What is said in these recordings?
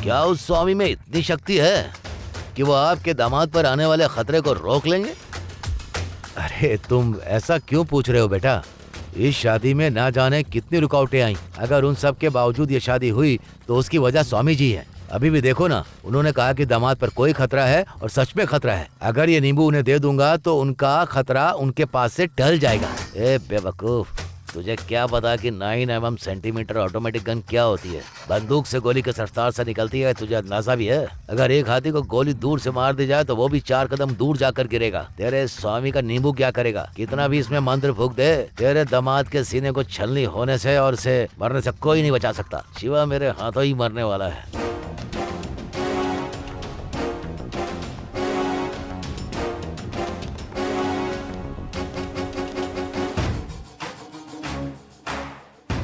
क्या उस स्वामी में इतनी शक्ति है कि वो आपके दामाद पर आने वाले खतरे को रोक लेंगे? अरे तुम ऐसा क्यों पूछ रहे हो बेटा? इस शादी में ना जाने कितनी रुकावटें आई। अगर उन सब के बावजूद ये शादी हुई तो उसकी वजह स्वामी जी है। अभी भी देखो ना, उन्होंने कहा कि दामाद पर कोई खतरा है और सच में खतरा है। अगर ये नींबू उन्हें दे दूंगा तो उनका खतरा उनके पास से टल जाएगा। ए बेवकूफ, तुझे क्या पता कि 9mm सेंटीमीटर ऑटोमेटिक गन क्या होती है? बंदूक से गोली किस रफ्तार से निकलती है तुझे अंदाजा भी है? अगर एक हाथी को गोली दूर से मार दी जाए तो वो भी 4 कदम दूर जाकर गिरेगा। तेरे स्वामी का नींबू क्या करेगा? कितना भी इसमें मंत्र फूंक दे, तेरे दामाद के सीने को छलनी होने से और से मरने से कोई नहीं बचा सकता। शिवा मेरे हाथों ही मरने वाला है।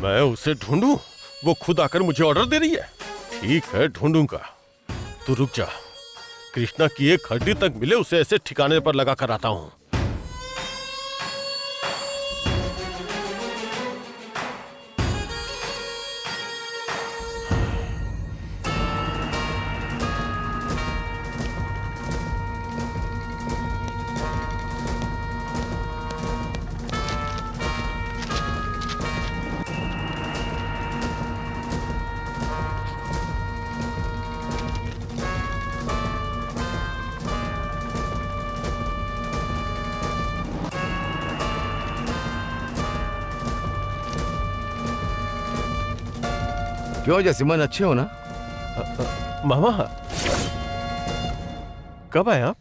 मैं उसे ढूंढूं? वो खुद आकर मुझे ऑर्डर दे रही है। ठीक है, ढूंढूंगा। तू रुक जा, कृष्णा की एक हड्डी तक मिले उसे ऐसे ठिकाने पर लगा कर आता हूं। क्यों जसीमन, अच्छे हो ना? मामा, कब आए आप?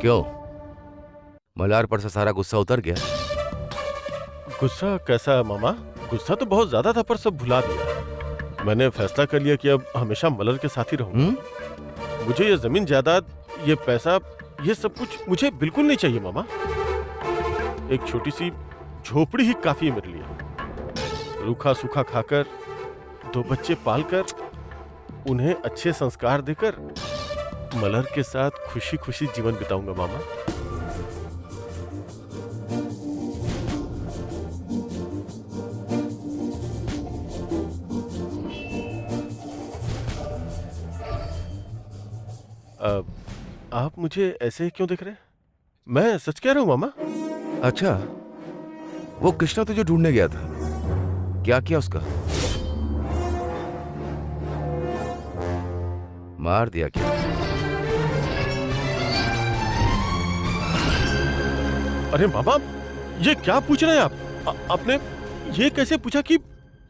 क्यों, मलार पर से सारा गुस्सा उतर गया? गुस्सा कैसा मामा? गुस्सा तो बहुत ज्यादा था पर सब भुला दिया। मैंने फैसला कर लिया कि अब हमेशा मलर के साथ ही रहूंगा। मुझे ये जमीन जायदाद, ये पैसा, ये सब कुछ मुझे बिल्कुल नहीं चाहिए मामा। एक छोटी सी झोपड़ी ही काफी है मेरे लिए। रूखा सूखा खाकर, 2 बच्चे पालकर, उन्हें अच्छे संस्कार देकर मलर के साथ खुशी खुशी जीवन बिताऊंगा मामा। आप मुझे ऐसे ही क्यों देख रहे हैं? मैं सच कह रहा हूं मामा। अच्छा, वो कृष्णा तुझे ढूंढने गया था, क्या किया उसका? मार दिया क्या? अरे मामा, ये क्या पूछ रहे हैं आप? आपने ये कैसे पूछा कि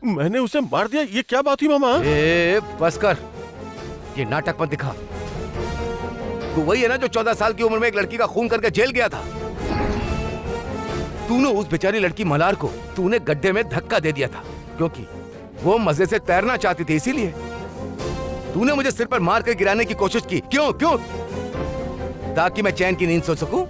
मैंने उसे मार दिया? ये क्या बात हुई मामा? बस कर, ये नाटक मत दिखा। तू वही है ना जो 14 साल की उम्र में एक लड़की का खून करके जेल गया था। तूने उस बेचारी लड़की मलार को तूने गड्ढे में धक्का दे दिया था क्योंकि वो मजे से तैरना चाहती थी, इसीलिए तूने मुझे सिर पर मार कर गिराने की कोशिश की। क्यों क्यों? ताकि मैं चैन की नींद सो सकूं?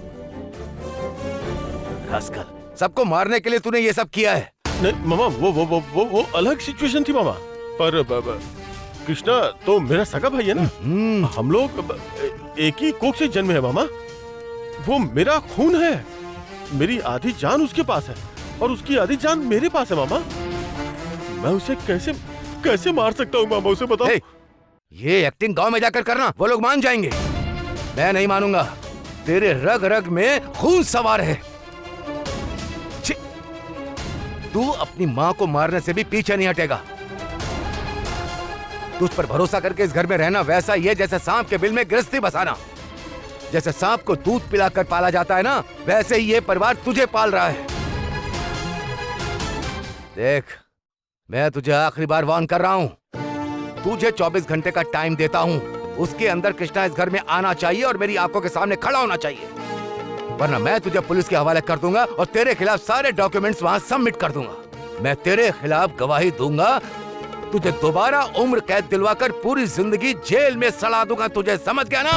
रास्कल, सबको मारने के लिए तूने ये सब किया है। नहीं मामा, वो अलग सिचुएशन थी मामा। पर कृष्णा तो मेरा सगा भाई है ना। हम लोग एक ही कोख से जन्मे हैं मामा। वो मेरा खून है। मेरी आधी जान उसके पास है और उसकी आधी जान मेरे पास है मामा। मैं उसे कैसे मार सकता हूँ मामा, उसे बताओ। ये एक्टिंग गांव में जाकर करना, वो लोग मान जाएंगे। मैं नहीं मानूंगा। तेरे रग रग में खून सवार है। तू अपनी माँ को मारने से भी पीछे नहीं हटेगा। तुझ पर भरोसा करके इस घर में रहना वैसा ही है जैसे सांप के बिल में गृहस्थी बसाना। जैसे सांप को दूध पिलाकर पाला जाता है ना, वैसे ही ये परिवार तुझे पाल रहा है। देख, मैं तुझे आखिरी बार वार्न कर रहा हूं। तुझे 24 घंटे का टाइम देता हूं। उसके अंदर कृष्णा इस घर में आना चाहिए और मेरी आंखों के सामने खड़ा होना चाहिए, वरना मैं तुझे पुलिस के हवाले कर दूंगा और तेरे खिलाफ सारे डॉक्यूमेंट्स वहां सबमिट कर दूंगा। मैं तेरे खिलाफ गवाही दूंगा, तुझे दोबारा उम्र कैद दिलवाकर पूरी जिंदगी जेल में सड़ा दूंगा। तुझे समझ गया ना?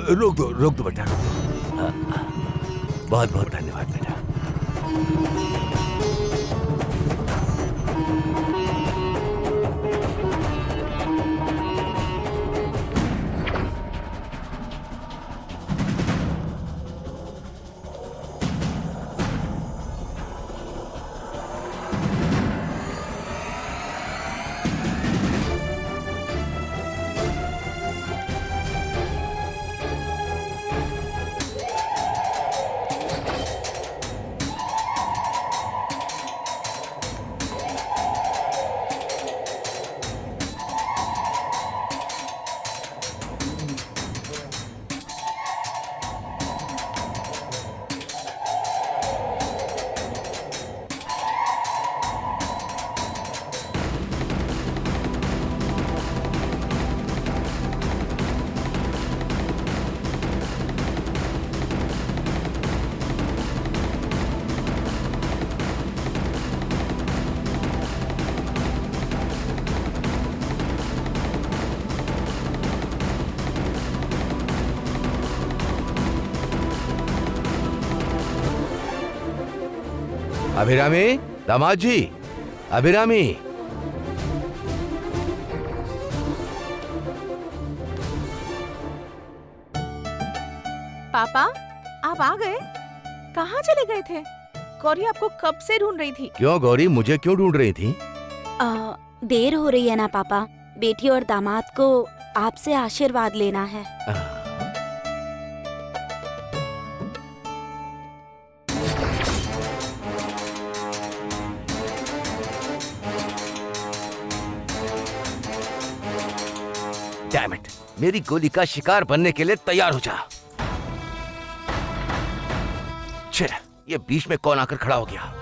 रोक दो बेटा, रोक दो। बहुत बहुत धन्यवाद बेटा। अभिरामी, दामाद जी, अभिरामी। पापा, आप आ गए? कहाँ चले गए थे? गौरी आपको कब से ढूंढ रही थी। क्यों गौरी, मुझे क्यों ढूंढ रही थी? देर हो रही है ना पापा, बेटी और दामाद को आपसे आशीर्वाद लेना है। डैम इट, मेरी गोली का शिकार बनने के लिए तैयार हो जा। छे, ये बीच में कौन आकर खड़ा हो गया?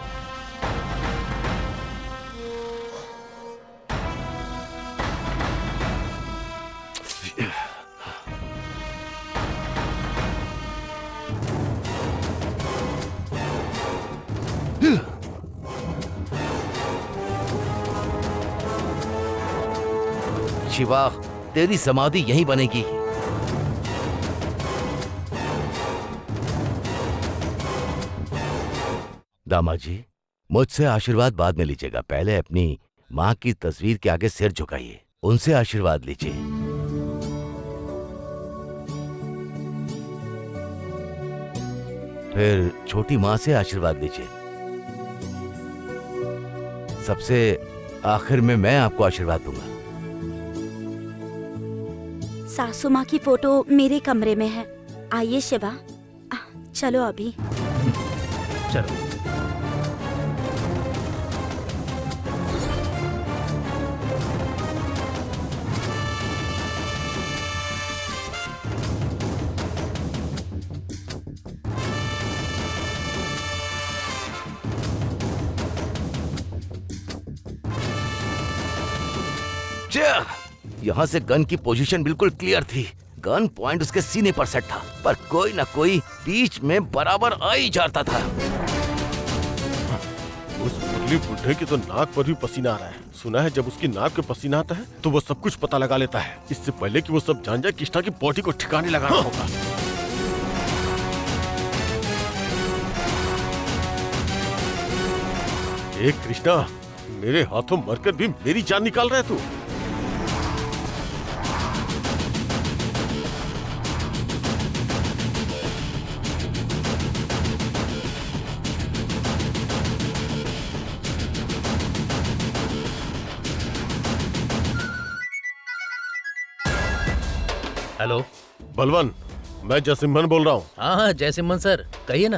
शिवा, तेरी समाधि यहीं बनेगी। दामाद जी, मुझसे आशीर्वाद बाद में लीजिएगा, पहले अपनी माँ की तस्वीर के आगे सिर झुकाइए, उनसे आशीर्वाद लीजिए। फिर छोटी माँ से आशीर्वाद लीजिए। सबसे आखिर में मैं आपको आशीर्वाद दूंगा। सासू माँ की फोटो मेरे कमरे में है। आइए शिवा, चलो अभी। चलो। यहाँ से गन की पोजीशन बिल्कुल क्लियर थी। गन पॉइंट उसके सीने पर सेट था, पर कोई ना कोई बीच में बराबर आ ही जाता था। उस मुरली बुड्ढे की तो नाक पर भी पसीना आ रहा है। सुना है जब उसकी नाक पे पसीना आता है तो वो सब कुछ पता लगा लेता है। इससे पहले कि वो सब जान जाए, कृष्णा की बॉडी को ठिकाने लगाना होगा। एक कृष्णा, मेरे हाथों मरकर भी मेरी जान निकाल रहा है तू। हेलो बलवन, मैं जयसिम्हन बोल रहा हूँ। हाँ, जयसिम्हन सर, कहिए ना,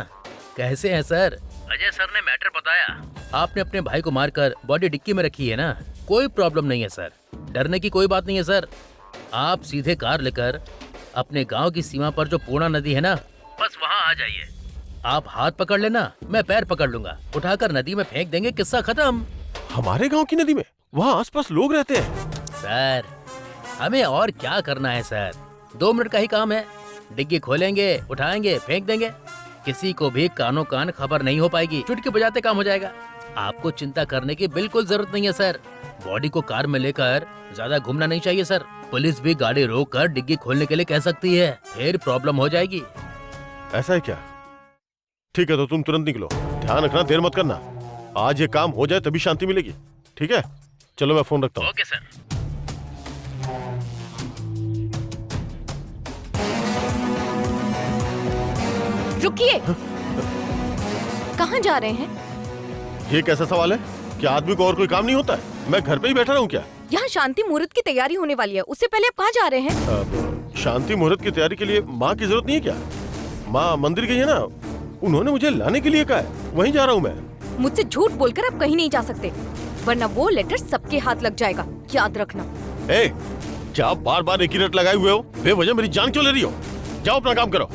कैसे हैं सर? अजय सर ने मैटर बताया। आपने अपने भाई को मारकर बॉडी डिक्की में रखी है ना। कोई प्रॉब्लम नहीं है सर, डरने की कोई बात नहीं है सर। आप सीधे कार लेकर अपने गांव की सीमा पर जो पूर्णा नदी है ना, बस वहाँ आ जाइए। आप हाथ पकड़ लेना, मैं पैर पकड़ लूंगा, उठाकर नदी में फेंक देंगे, किस्सा खत्म। हमारे गांव की नदी में? वहाँ आसपास लोग रहते हैं। सर, हमें और क्या करना है सर, 2 मिनट का ही काम है। डिग्गी खोलेंगे, उठाएंगे, फेंक देंगे। किसी को भी कानो कान खबर नहीं हो पाएगी, चुटकी बजाते काम हो जाएगा। आपको चिंता करने की बिल्कुल जरूरत नहीं है सर। बॉडी को कार में लेकर ज्यादा घूमना नहीं चाहिए सर। पुलिस भी गाड़ी रोक कर डिग्गी खोलने के लिए कह सकती है, फिर प्रॉब्लम हो जाएगी। ऐसा है क्या? ठीक है, तो तुम तुरंत निकलो। ध्यान रखना, देर मत करना। आज ये काम हो जाए तभी शांति मिलेगी। ठीक है, चलो मैं फोन रखता हूँ। Okay sir. रुकिए, कहाँ जा रहे हैं? ये कैसा सवाल है? क्या आदमी को और कोई काम नहीं होता है? मैं घर पे ही बैठा रहूं क्या? यहाँ शांति मुहूर्त की तैयारी होने वाली है, उससे पहले आप कहाँ जा रहे हैं? अब शांति मुहूर्त की तैयारी के लिए माँ की जरूरत नहीं है क्या? माँ मंदिर गई है ना, उन्होंने मुझे लाने के लिए कहा है, वहीं जा रहा हूँ मैं। मुझसे झूठ बोलकर आप कहीं नहीं जा सकते, वरना वो लेटर सबके हाथ लग जाएगा, याद रखना। ए, क्या आप बार बार एक ही रट लगाए हुए हो? बेवजह मेरी जान क्यों ले रही हो? जाओ अपना काम करो।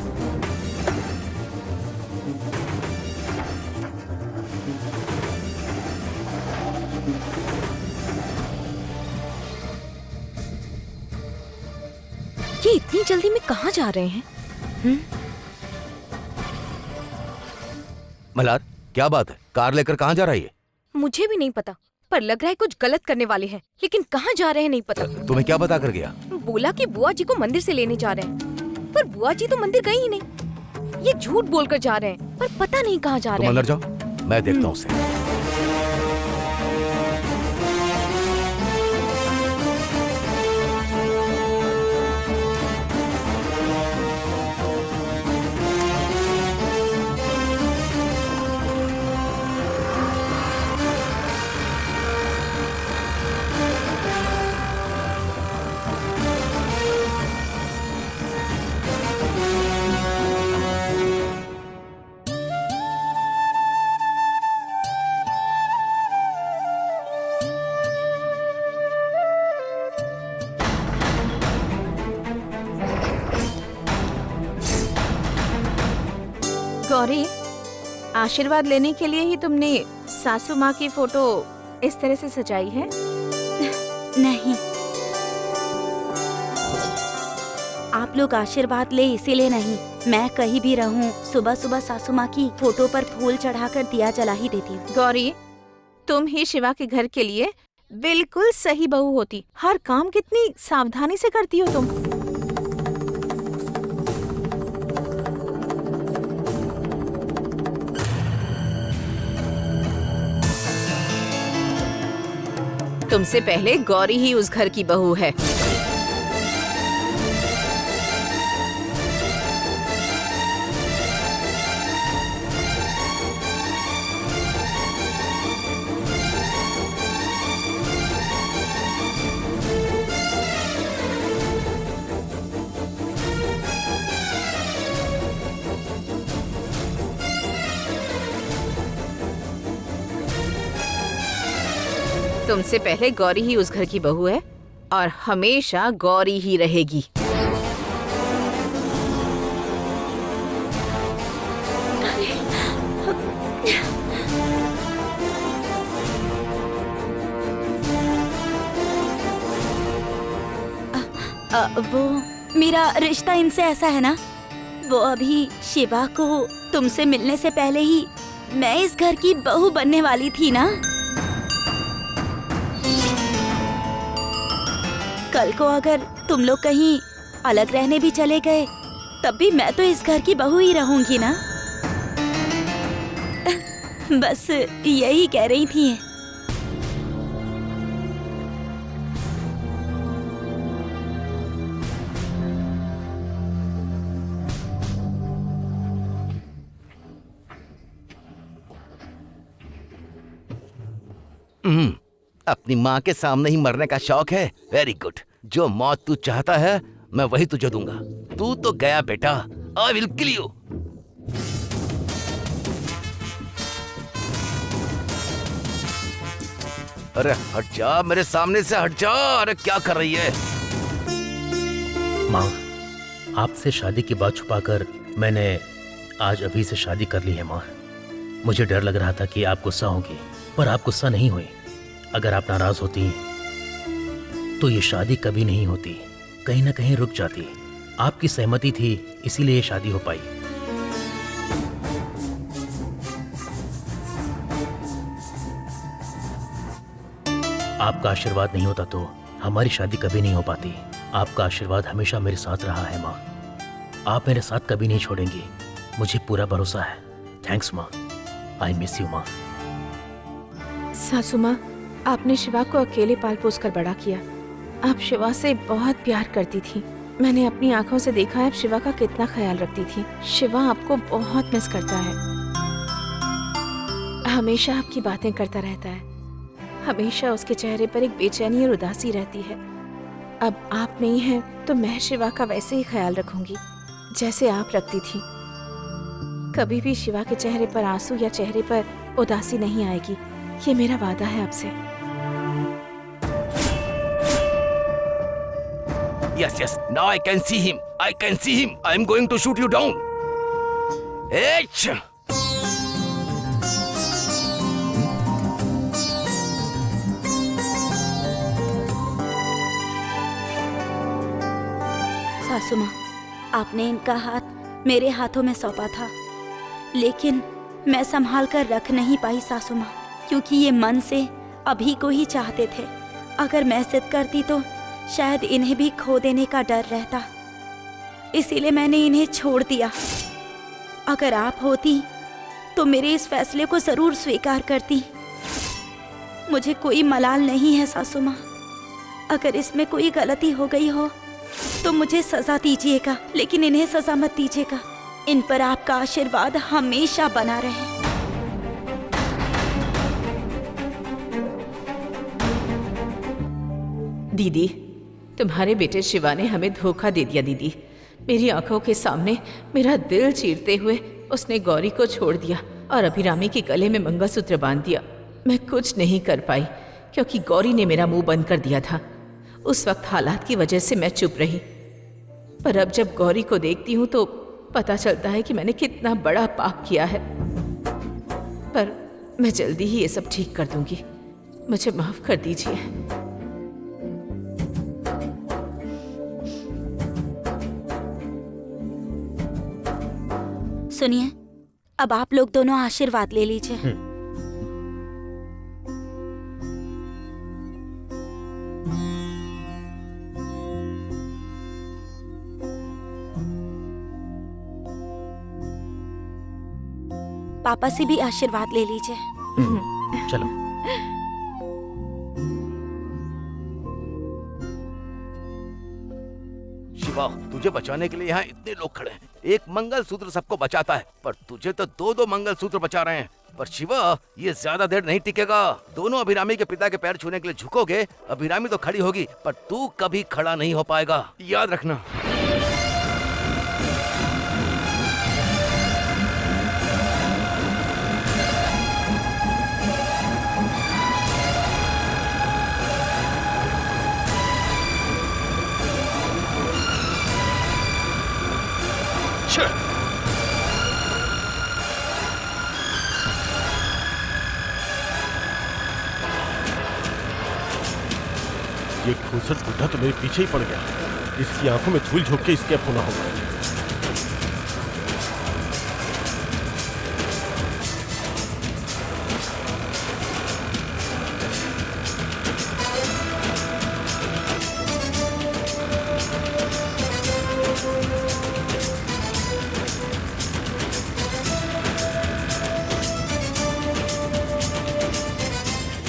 ये इतनी जल्दी में कहाँ जा रहे हैं? मल्हार, क्या बात है? कार लेकर कहाँ जा रही है? मुझे भी नहीं पता, पर लग रहा है कुछ गलत करने वाले हैं, लेकिन कहाँ जा रहे हैं नहीं पता। तुम्हें क्या बता कर गया? बोला कि बुआ जी को मंदिर से लेने जा रहे हैं, पर बुआ जी तो मंदिर गई ही नहीं। ये झूठ बोलकर जा रहे हैं, पर पता नहीं कहाँ जा तुम रहे हैं। अंदर जाओ, मैं देखता हूँ उसे। गौरी, आशीर्वाद लेने के लिए ही तुमने सासू माँ की फोटो इस तरह से सजाई है? नहीं, आप लोग आशीर्वाद ले इसीलिए नहीं। मैं कहीं भी रहूं, सुबह सुबह सासू माँ की फोटो पर फूल चढ़ाकर दिया जला ही देती हूँ। गौरी, तुम ही शिवा के घर के लिए बिल्कुल सही बहू होती। हर काम कितनी सावधानी से करती हो तुम। तुमसे पहले गौरी ही उस घर की बहू है। तुमसे पहले गौरी ही उस घर की बहू है और हमेशा गौरी ही रहेगी। वो मेरा रिश्ता इनसे ऐसा है ना, वो अभी शिवा को तुमसे मिलने से पहले ही मैं इस घर की बहू बनने वाली थी ना। कल को अगर तुम लोग कहीं अलग रहने भी चले गए, तब भी मैं तो इस घर की बहू ही रहूंगी ना। बस यही कह रही थी। अपनी माँ के सामने ही मरने का शौक है? Very good. जो मौत तू चाहता है मैं वही तुझे दूंगा। तू तो गया बेटा, आई विल किल यू। अरे हट जा, मेरे सामने से हट जा। अरे क्या कर रही है? माँ, आपसे शादी की बात छुपाकर मैंने आज अभी से शादी कर ली है माँ। मुझे डर लग रहा था कि आप गुस्सा होगी, पर आप गुस्सा नहीं हुई। अगर आप नाराज होती तो ये शादी कभी नहीं होती, कहीं ना कहीं रुक जाती। आपकी सहमति थी, इसीलिए ये शादी हो पाई। आपका आशीर्वाद नहीं होता तो हमारी शादी कभी नहीं हो पाती। आपका आशीर्वाद हमेशा मेरे साथ रहा है माँ। आप मेरे साथ कभी नहीं छोड़ेंगी, मुझे पूरा भरोसा है। थैंक्स माँ, आई मिस यू माँ। सासू माँ, आपने शिवा को अकेले पाल पोस कर बड़ा किया। आप शिवा से बहुत प्यार करती थी। मैंने अपनी आंखों से देखा है आप शिवा का कितना ख्याल रखती थी। शिवा आपको बहुत मिस करता है, हमेशा आपकी बातें करता रहता है। हमेशा उसके चेहरे पर एक बेचैनी और उदासी रहती है। अब आप नहीं हैं तो मैं शिवा का वैसे ही ख्याल रखूंगी जैसे आप रखती थी। कभी भी शिवा के चेहरे पर आंसू या चेहरे पर उदासी नहीं आएगी, ये मेरा वादा है आपसे। Yes, yes. Now I can see him. I can see him. I am going to shoot you down. H. सासू माँ, आपने इनका हाथ मेरे हाथों में सौंपा था, लेकिन मैं संभाल कर रख नहीं पाई सासू माँ, क्योंकि ये मन से अभी को ही चाहते थे। अगर मैं जिद करती तो शायद इन्हें भी खो देने का डर रहता, इसीलिए मैंने इन्हें छोड़ दिया। अगर आप होती तो मेरे इस फैसले को जरूर स्वीकार करती। मुझे कोई मलाल नहीं है सासू माँ। अगर इसमें कोई गलती हो गई हो तो मुझे सजा दीजिएगा, लेकिन इन्हें सजा मत दीजिएगा। इन पर आपका आशीर्वाद हमेशा बना रहे। दीदी, तुम्हारे बेटे शिवा ने हमें धोखा दे दिया दीदी। मेरी आंखों के सामने मेरा दिल चीरते हुए उसने गौरी को छोड़ दिया और अभिरामी के गले में मंगलसूत्र बांध दिया। मैं कुछ नहीं कर पाई क्योंकि गौरी ने मेरा मुंह बंद कर दिया था। उस वक्त हालात की वजह से मैं चुप रही, पर अब जब गौरी को देखती हूँ तो पता चलता है कि मैंने कितना बड़ा पाप किया है। पर मैं जल्दी ही ये सब ठीक कर दूंगी, मुझे माफ कर दीजिए। सुनिए, अब आप लोग दोनों आशीर्वाद ले लीजिए। पापा से भी आशीर्वाद ले लीजिए। चलो। शिवा, तुझे बचाने के लिए यहाँ इतने लोग खड़े हैं। एक मंगलसूत्र सबको बचाता है, पर तुझे तो दो मंगलसूत्र बचा रहे हैं। पर शिवा, ये ज्यादा देर नहीं टिकेगा। दोनों अभिरामी के पिता के पैर छूने के लिए झुकोगे, अभिरामी तो खड़ी होगी पर तू कभी खड़ा नहीं हो पाएगा, याद रखना। ये खूसट बुढ़ा तो मेरे पीछे ही पड़ गया। इसकी आंखों में धूल झोंक के इसके अब होना होगा।